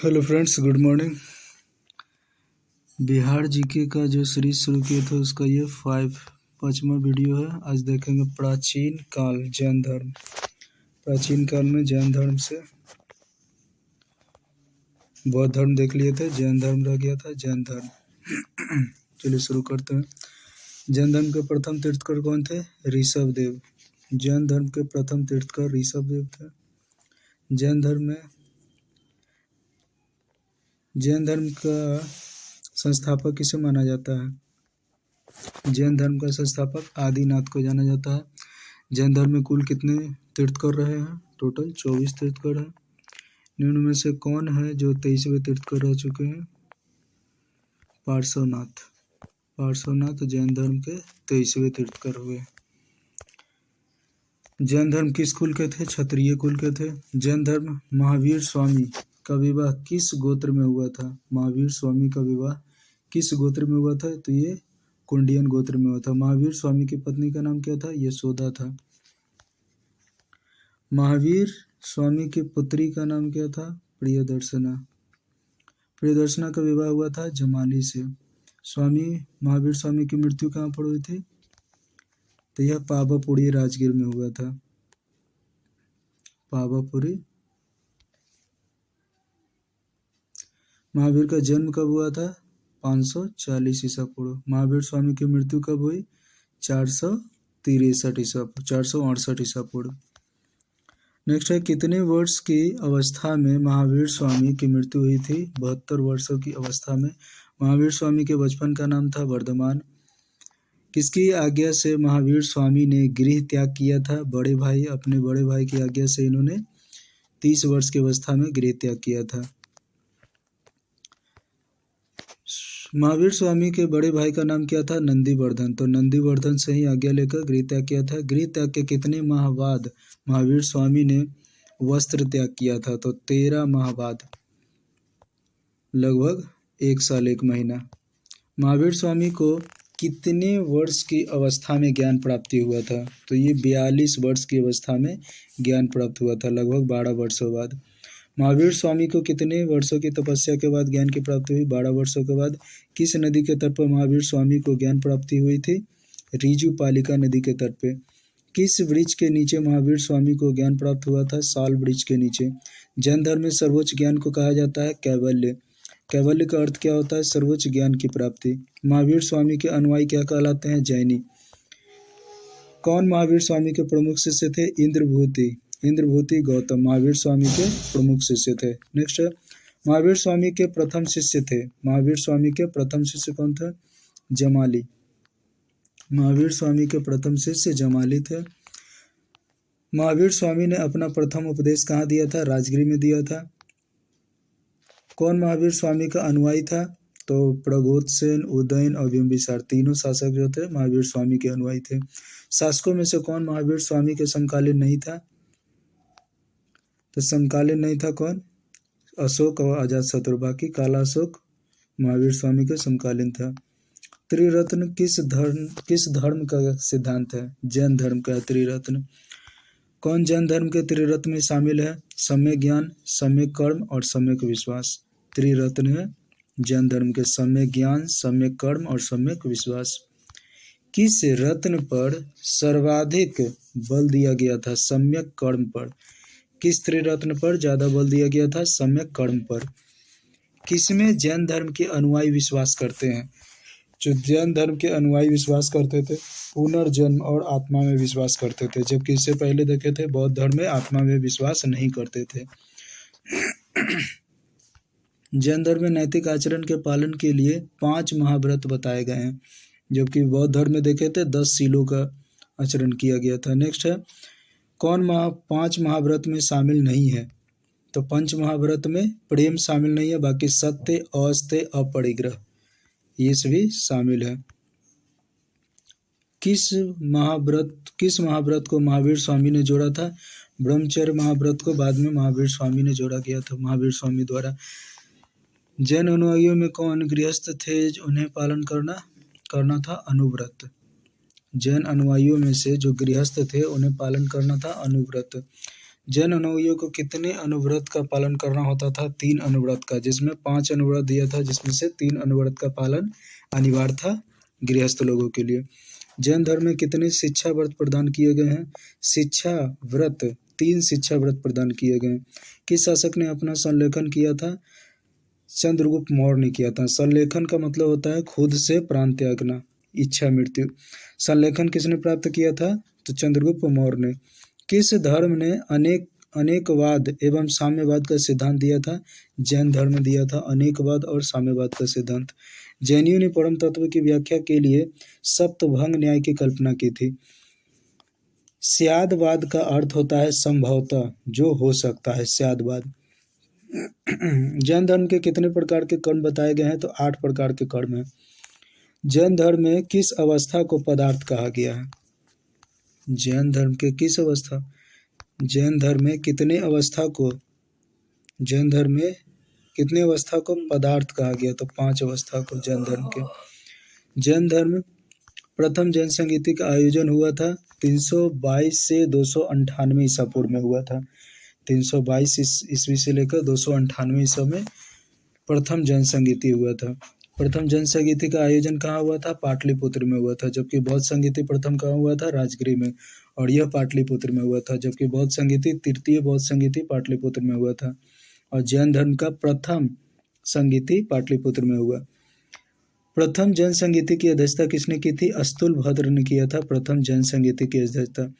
Hello friends, good morning. Bihar GK का जो series शुरू किया था उसका ये पाँचवा वीडियो है। आज देखेंगे प्राचीन काल जैन धर्म। प्राचीन काल में जैन धर्म से बौद्ध धर्म देख लिए थे, जैन धर्म रह गया था। जैन धर्म चलिए शुरू करते हैं। जैन धर्म के प्रथम तीर्थकर कौन थे? ऋषभ देव। जैन धर्म के प्रथम तीर्थकर ऋषभ देव थे। जैन धर्म का संस्थापक किसे माना जाता है? जैन धर्म का संस्थापक आदिनाथ को जाना जाता है। जैन धर्म में कुल कितने तीर्थकर रहे हैं? टोटल 24 तीर्थकर हैं। निम्न में से कौन है जो 23वें तीर्थकर रह चुके हैं? पार्श्वनाथ। पार्श्वनाथ जैन धर्म के 23वें तीर्थकर हुए। जैन धर्म किस कुल के थे? क्षत्रिय कुल के थे। जैन धर्म महावीर स्वामी का विवाह किस गोत्र में हुआ था? महावीर स्वामी का विवाह किस गोत्र में हुआ था? तो ये कुंडियन गोत्र में हुआ था। महावीर स्वामी की पत्नी का नाम क्या था? यशोदा था। महावीर स्वामी की पुत्री का नाम क्या था? प्रियदर्शना। प्रियदर्शना का विवाह हुआ था जमाली से। महावीर स्वामी की मृत्यु कहाँ पर हुई थी? तो यह पावापुरी राजगीर में हुआ था। पावापुरी। महावीर का जन्म कब हुआ था? 540 ईसा पूर्व। महावीर स्वामी की मृत्यु कब हुई? 468 ईसा पूर्व। नेक्स्ट है, कितने वर्ष की अवस्था में महावीर स्वामी की मृत्यु हुई थी? 72 वर्षों की अवस्था में। महावीर स्वामी के बचपन का नाम था वर्धमान। किसकी आज्ञा से महावीर स्वामी ने गृह त्याग किया था? बड़े भाई। अपने बड़े भाई की आज्ञा से इन्होंने 30 वर्ष की अवस्था में गृह त्याग किया था। महावीर स्वामी के बड़े भाई का नाम क्या था? नंदीवर्धन। तो नंदीवर्धन से ही आज्ञा लेकर गृह त्याग किया था। गृह त्याग के कितने माह बाद महावीर स्वामी ने वस्त्र त्याग किया था? तो 13 माह बाद, लगभग 1 साल 1 महीना। महावीर स्वामी को कितने वर्ष की अवस्था में ज्ञान प्राप्ति हुआ था? तो ये 42 वर्ष की अवस्था में ज्ञान प्राप्त हुआ था, लगभग 12 वर्षों बाद। महावीर स्वामी को कितने वर्षों की तपस्या के बाद ज्ञान की प्राप्ति हुई? 12 वर्षों के बाद। किस नदी के तट पर महावीर स्वामी को ज्ञान प्राप्ति हुई थी? ऋजुपालिका नदी के तट पे। किस वृक्ष के नीचे महावीर स्वामी को ज्ञान प्राप्त हुआ था? साल वृक्ष के नीचे। जैन धर्म में सर्वोच्च ज्ञान को कहा जाता है कैवल्य। कैवल्य का अर्थ क्या होता है? सर्वोच्च ज्ञान की प्राप्ति। महावीर स्वामी के अनुयायी क्या कहलाते हैं? जैनी। कौन महावीर स्वामी के प्रमुख शिष्य थे? इंद्रभूति गौतम महावीर स्वामी के प्रमुख शिष्य थे। नेक्स्ट, महावीर स्वामी के प्रथम शिष्य थे। महावीर स्वामी के प्रथम शिष्य कौन थे? जमाली। महावीर स्वामी के प्रथम शिष्य जमाली थे। महावीर स्वामी ने अपना प्रथम उपदेश कहाँ दिया था? राजगीर में दिया था। कौन महावीर स्वामी का अनुयायी था? तो प्रगोत्सेन, उदयन और बिंबिसार तीनों शासक जो थे महावीर स्वामी के अनुयायी थे। शासकों में से कौन महावीर स्वामी के समकालीन नहीं था? तो समकालीन नहीं था कौन? अशोक और अजातशत्रु। बाकी काला अशोक महावीर स्वामी के समकालीन था। त्रिरत्न किस धर्म का सिद्धांत है? जैन धर्म का त्रिरत्न। कौन जैन धर्म के त्रिरत्न में शामिल है? सम्यक ज्ञान, सम्यक कर्म और सम्यक विश्वास। त्रिरत्न है जैन धर्म के सम्यक ज्ञान, सम्यक कर्म और सम्यक विश्वास। किस रत्न पर सर्वाधिक बल दिया गया था? सम्यक कर्म पर। किस त्रिरत्न पर ज्यादा बल दिया गया था? सम्यक कर्म पर। किसमें जैन धर्म के अनुयायी विश्वास करते हैं? जो जैन धर्म के अनुयायी विश्वास करते थे पुनर्जन्म और आत्मा में विश्वास करते थे, जबकि इससे पहले देखे थे बौद्ध धर्म में आत्मा में विश्वास नहीं करते थे। जैन धर्म में नैतिक आचरण के पालन के लिए 5 महाव्रत बताए गए हैं, जबकि बौद्ध धर्म में देखे थे 10 शीलों का आचरण किया गया था। नेक्स्ट है, कौन 5 महाव्रत में शामिल नहीं है? तो 5 महाव्रत में प्रेम शामिल नहीं है, बाकी सत्य, अस्त्य, अपरिग्रह ये सभी शामिल है। किस महाव्रत को महावीर स्वामी ने जोड़ा था? ब्रह्मचर्य महाव्रत को बाद में महावीर स्वामी ने जोड़ा गया था, महावीर स्वामी द्वारा। जैन अनुयायियों में कौन गृहस्थ थे उन्हें पालन करना था? अनुव्रत। जैन अनुयायियों में से जो गृहस्थ थे उन्हें पालन करना था अनुव्रत। जैन अनुयायियों को कितने अनुव्रत का पालन करना होता था? 3 अनुव्रत का, जिसमें 5 अनुव्रत दिया था, जिसमें से 3 अनुव्रत का पालन अनिवार्य था गृहस्थ लोगों के लिए। जैन धर्म में कितने शिक्षा व्रत प्रदान किए गए हैं? शिक्षा व्रत 3 शिक्षा व्रत प्रदान किए गए हैं। किस शासक ने अपना संलेखन किया था? चंद्रगुप्त मौर्य ने किया था। संलेखन का मतलब होता है खुद से प्राण त्यागना, इच्छा मृत्यु। संलेखन किसने प्राप्त किया था? तो चंद्रगुप्त मौर्य ने। किस धर्म ने अनेकवाद एवं साम्यवाद का सिद्धांत दिया था? जैन धर्म दिया था अनेकवाद और साम्यवाद का सिद्धांत। जैनियों ने परम तत्व की व्याख्या के लिए सप्तभंग न्याय की कल्पना की थी। स्यादवाद का अर्थ होता है संभवतः, जो हो सकता है, स्यादवाद। जैन धर्म के कितने प्रकार के कर्म बताए गए हैं? तो 8 प्रकार के कर्म हैं। जैन धर्म में किस अवस्था को पदार्थ कहा गया है? जैन धर्म के किस अवस्था जैन धर्म में कितने अवस्था को जैन धर्म में कितने अवस्था को पदार्थ कहा गया? तो 5 अवस्था को जैन धर्म के। जैन धर्म प्रथम जैन संगीति का आयोजन हुआ था 322 से 298 ईसा पूर्व में हुआ था। 322 ईस्वी से लेकर 298 ईसा में प्रथम जैन संगीति हुआ था। प्रथम जैन संगीति का आयोजन कहाँ हुआ था? पाटलिपुत्र में हुआ था। जबकि बौद्ध संगीति प्रथम कहाँ हुआ था? राजगृह में, और यह पाटलिपुत्र में हुआ था। जबकि बौद्ध संगीति तृतीय बौद्ध संगीति पाटलिपुत्र में हुआ था, और जैन धर्म का प्रथम संगीति पाटलिपुत्र में हुआ। प्रथम जैन संगीति की अध्यक्षता किसने की थी? अस्तुलभद्र ने किया था प्रथम जैन संगीति की अध्यक्षता।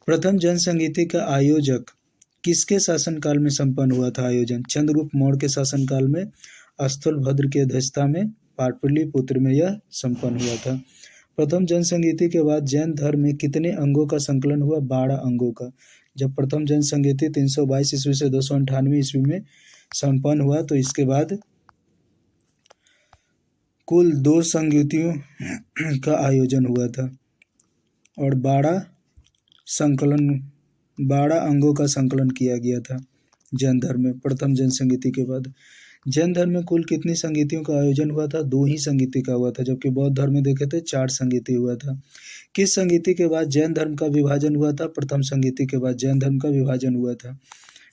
प्रथम जैन संगीति का आयोजक किसके शासनकाल में संपन्न हुआ था? आयोजन चंद्रगुप्त मौर्य के शासनकाल में अस्तुलभद्र की अध्यक्षता में पाटलिपुत्र में यह संपन्न हुआ था। प्रथम जैन संगीति के बाद जैन धर्म में कितने अंगों का संकलन हुआ? 12 अंगों का। जब प्रथम जैन संगीति 322 ईस्वी से 298 ईस्वी में संपन्न हुआ, तो इसके बाद कुल 2 संगीतियों का आयोजन हुआ था और 12 अंगों का संकलन किया गया था जैन धर्म में प्रथम जैन संगीति के बाद। जैन धर्म में कुल कितनी संगीतियों का आयोजन हुआ था? 2 ही संगीति का हुआ था। जबकि बौद्ध धर्म में देखे थे 4 संगीति हुआ था। किस संगीति के बाद जैन धर्म का विभाजन हुआ था? प्रथम संगीति के बाद जैन धर्म का विभाजन हुआ था।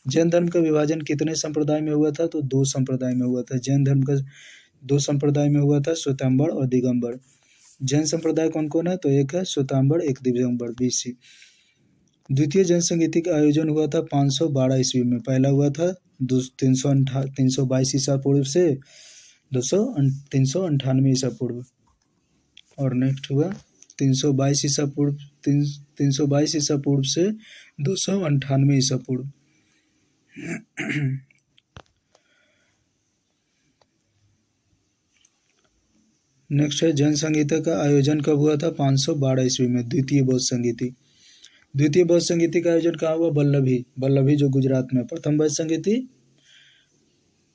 जैन धर्म का विभाजन कितने संप्रदाय में हुआ था? तो 2 संप्रदाय में हुआ था। जैन धर्म का 2 संप्रदाय में हुआ था, श्वेतांबर और दिगंबर। जैन संप्रदाय कौन कौन है? तो एक है श्वेतांबर, एक दिगंबर, BC। द्वितीय जैन संगीति का आयोजन हुआ था 512 ईस्वी में। पहला हुआ था 322 ईसा पूर्व से 398 ईसा पूर्व, और नेक्स्ट हुआ 322 ईसा पूर्व 322 ईसा पूर्व से 298 ईसा पूर्व। नेक्स्ट है जैन संगीत का आयोजन कब हुआ था? 512 ईस्वी में, द्वितीय बौद्ध संगीति। द्वितीय बौद्ध संगीति का आयोजन कहाँ हुआ? बल्लभी जो गुजरात में। प्रथम बौद्ध संगीति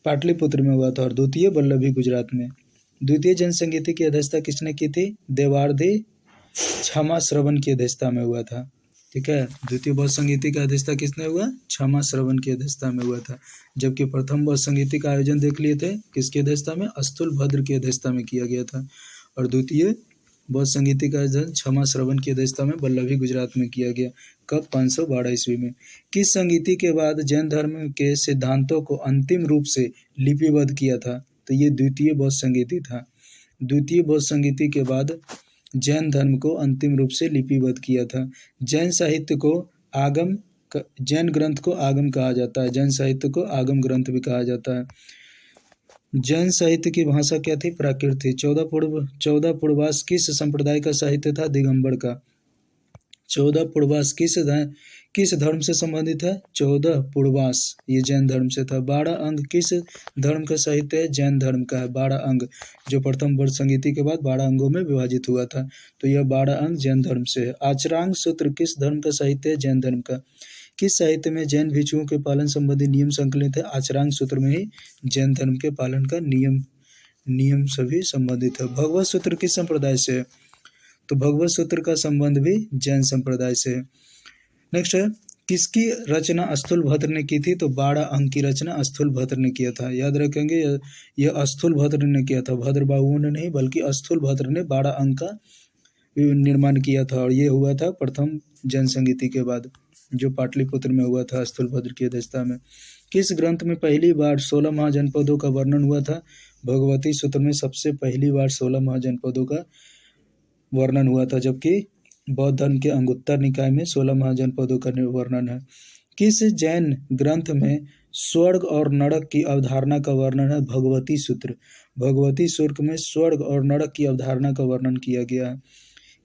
पाटलिपुत्र में हुआ था और द्वितीय बल्लभी गुजरात में। द्वितीय जैन संगीति की अध्यक्षता किसने की थी? देवार्धी क्षमा श्रवण की अध्यक्षता में हुआ था। ठीक है, द्वितीय बौद्ध संगीति का अध्यक्षता किसने हुआ? क्षमा श्रवण की अध्यक्षता में हुआ था। जबकि प्रथम बौद्ध संगीति का आयोजन देख लिए थे किसकी अध्यक्षता में? अस्तुलभद्र की अध्यक्षता में किया गया था, और द्वितीय बौद्ध संगीति का आयोजन क्षमा श्रवण की अध्यक्षता में बल्लभी गुजरात में किया गया। कब? 512 ईस्वी में। किस संगीति के बाद जैन धर्म के सिद्धांतों को अंतिम रूप से लिपिबद्ध किया था? तो ये द्वितीय बौद्ध संगीति था। द्वितीय बौद्ध संगीति के बाद जैन धर्म को अंतिम रूप से लिपिबद्ध किया था। जैन साहित्य को जैन ग्रंथ को आगम कहा जाता है। जैन साहित्य को आगम ग्रंथ भी कहा जाता है। जैन साहित्य की भाषा क्या थी? प्राकृत थी। 14 पूर्वास किस संप्रदाय का साहित्य था? दिगंबर का। 14 पूर्वास किस धर्म से संबंधित है? 14 पूर्वास ये जैन धर्म से था। 12 अंग किस धर्म का साहित्य है? जैन धर्म का है। 12 अंग जो प्रथम बौद्ध संगीति के बाद 12 अंगों में विभाजित हुआ था, तो यह 12 अंग जैन धर्म से है। आचरांग सूत्र किस धर्म का साहित्य है? जैन धर्म का। किस साहित्य में जैन भिक्षुओं के पालन संबंधी नियम संकलित है? आचरांग सूत्र में ही जैन धर्म के पालन का नियम सभी संबंधित है। भगवत सूत्र किस संप्रदाय से है? तो भगवत सूत्र का संबंध भी जैन संप्रदाय से है। नेक्स्ट है किसकी रचना स्थूलभद्र ने की थी? तो 12 अंग की रचना स्थूलभद्र ने किया था। याद रखेंगे यह स्थूलभद्र ने किया था, भद्रबाहुओं ने नहीं, बल्कि स्थूलभद्र ने 12 अंग का निर्माण किया था, और ये हुआ था प्रथम जैन संगीति के बाद। जो पाटलिपुत्र में हुआ था स्थूलभद्र की अध्यक्षता में। किस ग्रंथ में पहली बार 16 महाजनपदों का वर्णन हुआ था? भगवती सूत्र में सबसे पहली बार 16 महाजनपदों का वर्णन हुआ था, जबकि बौद्ध धर्म के अंगुत्तर निकाय में 16 महाजनपदों का वर्णन है। किस जैन ग्रंथ में स्वर्ग और नरक की अवधारणा का वर्णन है? भगवती सूत्र। भगवती सूत्र में स्वर्ग और नरक की अवधारणा का वर्णन किया गया है।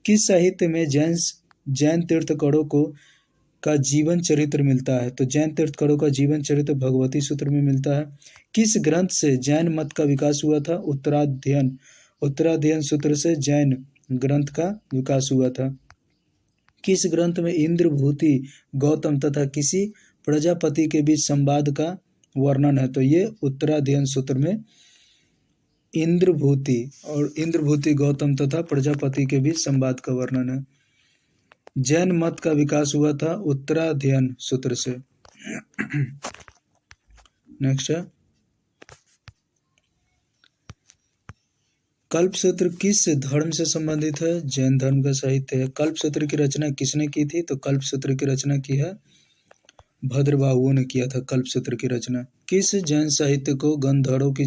किस साहित्य में जैन तीर्थंकरों को का जीवन चरित्र मिलता है? तो जैन तीर्थंकरों का जीवन चरित्र भगवती सूत्र में मिलता है। किस ग्रंथ से जैन मत का विकास हुआ था? उत्तराध्ययन सूत्र से जैन ग्रंथ का विकास हुआ था। किस ग्रंथ में इंद्र, भूति, गौतम तथा किसी प्रजापति के बीच संवाद का वर्णन है? तो ये उत्तराध्ययन सूत्र में इंद्र, भूति, गौतम तथा प्रजापति के बीच संवाद का वर्णन है। जैन मत का विकास हुआ था उत्तराध्ययन सूत्र से। नेक्स्ट है, कल्पसूत्र किस धर्म से संबंधित है? जैन धर्म का साहित्य है। कल्पसूत्र की रचना किसने की थी? तो कल्पसूत्र की रचना की है भद्रबाहुओं ने किया था कल्पसूत्र की रचना। किस जैन साहित्य को गंधर्वों की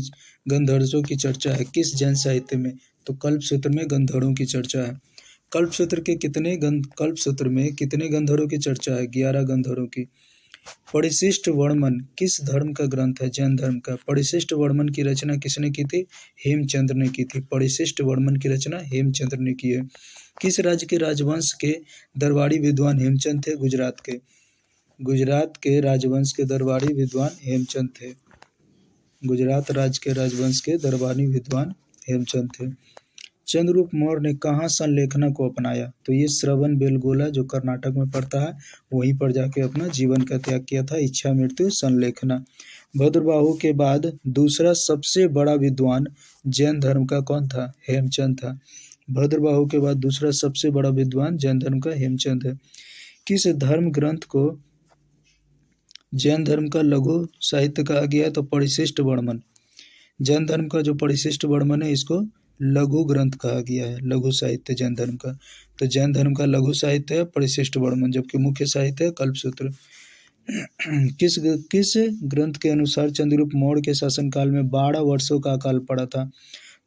चर्चा है? किस जैन साहित्य में? तो कल्पसूत्र में गंधर्वों की चर्चा है। कल्पसूत्र में कितने गंधर्वों की चर्चा है? 11 गंधर्वों की। परिशिष्ट वर्मन किस धर्म का ग्रंथ है? जैन धर्म का। परिशिष्ट वर्मन की रचना किसने की थी? हेमचंद्र ने की थी। परिशिष्ट वर्मन की रचना हेमचंद्र ने की है। किस राज्य के राजवंश के दरबारी विद्वान हेमचंद थे? गुजरात के राजवंश के दरबारी विद्वान हेमचंद थे। गुजरात राज्य के राजवंश के दरबारी विद्वान हेमचंद थे। चंद्रगुप्त मौर्य ने कहाँ संलेखना को अपनाया? तो ये श्रवण बेलगोला जो कर्नाटक में पड़ता है वहीं पर जाके अपना जीवन का त्याग किया था। इच्छा मृत्यु संलेखना। भद्रबाहु के बाद दूसरा सबसे बड़ा विद्वान जैन धर्म का कौन था? हेमचंद था। भद्रबाहु के बाद दूसरा सबसे बड़ा विद्वान जैन धर्म का हेमचंद है। किस धर्म ग्रंथ को जैन धर्म का लघु साहित्य कहा गया है? तो परिशिष्ट वर्मन। जैन धर्म का जो परिशिष्ट वर्मन है इसको लघु ग्रंथ कहा गया है, लघु साहित्य जैन धर्म का। तो जैन धर्म का लघु साहित्य है परिशिष्ट वर्मन, जबकि मुख्य साहित्य है कल्पसूत्र। किस ग्रंथ के अनुसार चंद्रगुप्त मौर्य के शासनकाल में 12 वर्षों का अकाल पड़ा था?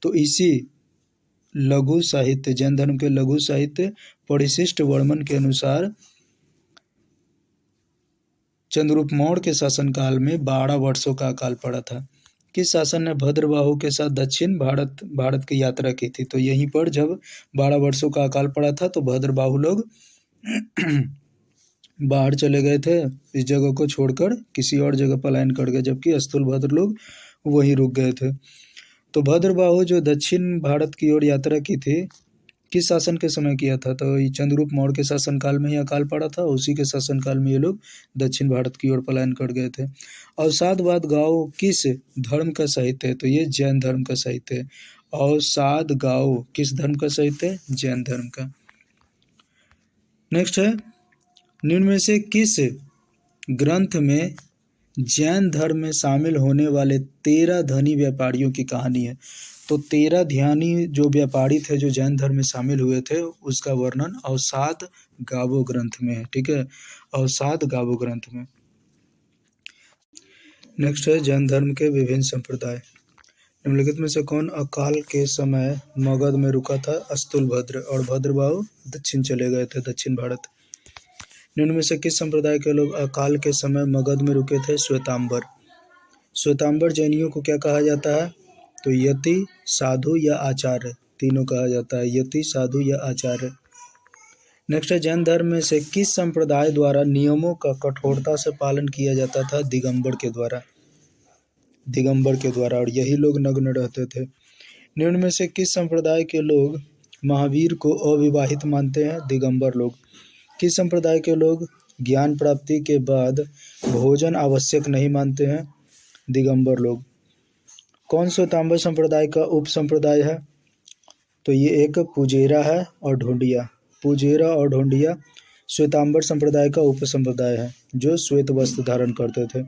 तो इसी लघु साहित्य जैन धर्म के लघु साहित्य परिशिष्ट वर्मन के अनुसार चंद्रगुप्त मौर्य के शासनकाल में 12 वर्षों का अकाल पड़ा था। किस शासन ने भद्रबाहु के साथ दक्षिण भारत की यात्रा की थी? तो यहीं पर जब 12 वर्षों का अकाल पड़ा था तो भद्रबाहु लोग बाहर चले गए थे, इस जगह को छोड़कर किसी और जगह पलायन कर गए, जबकि स्थूलभद्र लोग वहीं रुक गए थे। तो भद्रबाहु जो दक्षिण भारत की ओर यात्रा की थी किस शासन के समय किया था? तो ये चंद्रगुप्त मौर्य के शासनकाल में ही अकाल पड़ा था। उसी के शासनकाल में ये लोग दक्षिण भारत की ओर पलायन कर गए थे। अवसादवाद गाओ किस धर्म का साहित्य है? तो ये जैन धर्म का साहित्य है। अवसाद गाओ किस धर्म का साहित्य है? जैन धर्म का। नेक्स्ट है, निम्न में से किस ग्रंथ में जैन धर्म में शामिल होने वाले 13 धनी व्यापारियों की कहानी है? तो 13 ध्यानी जो व्यापारी थे जो जैन धर्म में शामिल हुए थे उसका वर्णन अवसाद गावो ग्रंथ में है। ठीक है, अवसाद गावो ग्रंथ में। नेक्स्ट है, जैन धर्म के विभिन्न संप्रदाय। निम्नलिखित में से कौन अकाल के समय मगध में रुका था? स्थूलभद्र। और भद्रबाहु दक्षिण चले गए थे, दक्षिण भारत। निम्न में से किस संप्रदाय के लोग अकाल के समय मगध में रुके थे? श्वेतांबर। श्वेतांबर जैनियों को क्या कहा जाता है? तो यति, साधु या आचार्य, तीनों कहा जाता है, यति, साधु या आचार्य। नेक्स्ट है, जैन धर्म में से किस संप्रदाय द्वारा नियमों का कठोरता से पालन किया जाता था? दिगंबर के द्वारा, और यही लोग नग्न रहते थे। निम्न में से किस संप्रदाय के लोग महावीर को अविवाहित मानते हैं? दिगंबर लोग। किस संप्रदाय के लोग ज्ञान प्राप्ति के बाद भोजन आवश्यक नहीं मानते हैं? दिगंबर लोग। कौन श्वेतांबर संप्रदाय का उप संप्रदाय है? तो ये एक पुजेरा है और ढोंडिया। पुजेरा और ढोंडिया श्वेतांबर संप्रदाय का उप संप्रदाय है जो श्वेत वस्त्र धारण करते थे।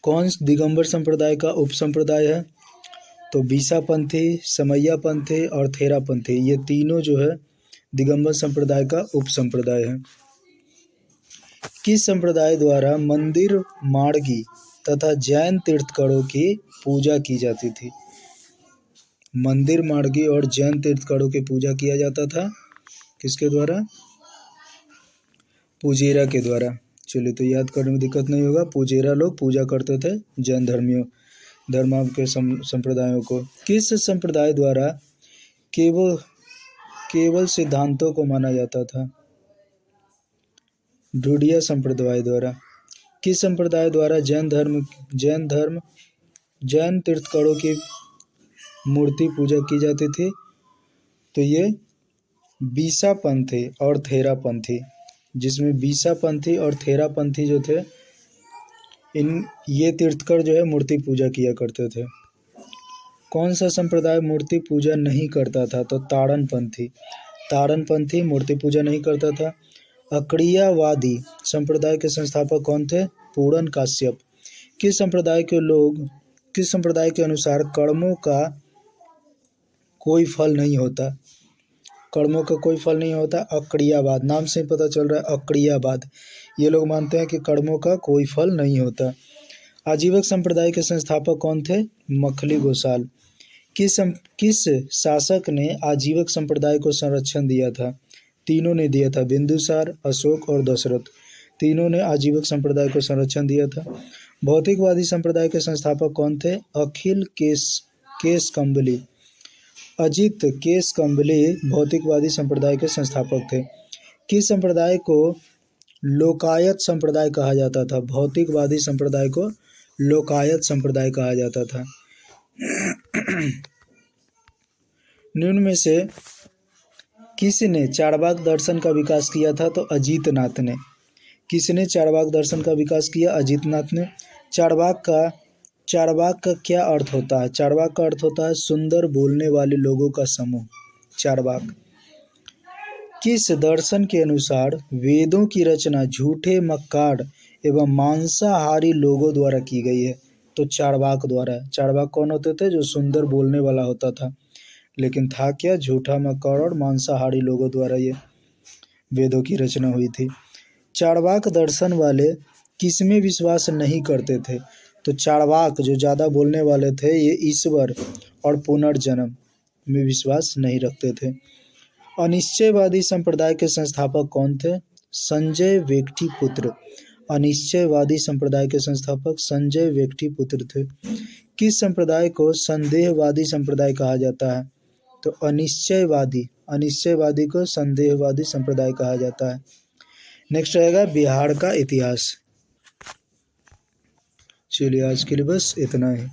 कौन दिगंबर संप्रदाय का उप संप्रदाय है? तो बीसापंथी, समैयापंथी और थेरापंथी, ये तीनों जो है दिगंबर संप्रदाय का उप संप्रदाय है। किस संप्रदाय द्वारा मंदिर मार्गी तथा जैन तीर्थंकरों की पूजा की जाती थी? मंदिर मार्गी और जैन तीर्थंकरों की पूजा किया जाता था किसके द्वारा? पुजेरा के द्वारा। चलिए, तो याद करने में दिक्कत नहीं होगा। पुजेरा लोग पूजा करते थे जैन धर्म के संप्रदायों को। किस संप्रदाय द्वारा केवल सिद्धांतों को माना जाता था? ढूंढिया संप्रदाय द्वारा। किस संप्रदाय द्वारा जैन तीर्थंकरों की मूर्ति पूजा की जाती थी? तो ये बीसा पंथी और थेरा पंथी, जिसमें बीसा पंथी और थेरा पंथी जो थे, ये तीर्थंकर जो है मूर्ति पूजा किया करते थे। कौन सा संप्रदाय मूर्ति पूजा नहीं करता था? तो ताड़न पंथी मूर्ति पूजा नहीं करता था। अकड़ियावादी संप्रदाय के संस्थापक कौन थे? पूरन काश्यप। किस संप्रदाय के अनुसार कर्मों का कोई फल नहीं होता? कर्मों का कोई फल नहीं होता। अकड़ियावाद, नाम से पता चल रहा है अकड़ियावाद। ये लोग मानते हैं कि कर्मों का कोई फल नहीं होता। आजीवक संप्रदाय के संस्थापक कौन थे? मखली गोसाल। किस शासक ने आजीवक संप्रदाय को संरक्षण दिया था? तीनों ने दिया था, बिंदुसार, अशोक और दशरथ। तीनों ने आजीवक संप्रदाय को संरक्षण दिया था। भौतिकवादी संप्रदाय के संस्थापक कौन थे? अखिल केशकम्बली। अजित केशकम्बली भौतिकवादी संप्रदाय के संस्थापक थे। किस संप्रदाय को लोकायत संप्रदाय कहा जाता था? भौतिकवादी संप्रदाय को लोकायत संप्रदाय कहा जाता था। निम्न में से किसने चार्वाक दर्शन का विकास किया था? तो अजितनाथ ने। किसने चार्वाक दर्शन का विकास किया? अजितनाथ ने। चार्वाक का क्या अर्थ होता है? चार्वाक का अर्थ होता है सुंदर बोलने वाले लोगों का समूह, चार्वाक। किस दर्शन के अनुसार वेदों की रचना झूठे, मक्कार एवं मांसाहारी लोगों द्वारा की गई है? तो चार्वाक द्वारा। चार्वाक कौन होते थे? जो सुंदर बोलने वाला होता था, लेकिन था क्या? झूठा, मक्कार और मांसाहारी लोगों द्वारा ये वेदों की रचना हुई थी। चार्वाक दर्शन वाले किसमें विश्वास नहीं करते थे? तो चार्वाक जो ज़्यादा बोलने वाले थे, ये ईश्वर और पुनर्जन्म में विश्वास नहीं रखते थे। अनिश्चयवादी संप्रदाय के संस्थापक कौन थे? संजय वेठीपुत्र। अनिश्चयवादी संप्रदाय के संस्थापक संजय वेठीपुत्र थे। किस संप्रदाय को संदेहवादी संप्रदाय कहा जाता है? तो अनिश्चयवादी को संदेहवादी संप्रदाय कहा जाता है। नेक्स्ट रहेगा बिहार का इतिहास। चलिए, आज के लिए बस इतना ही।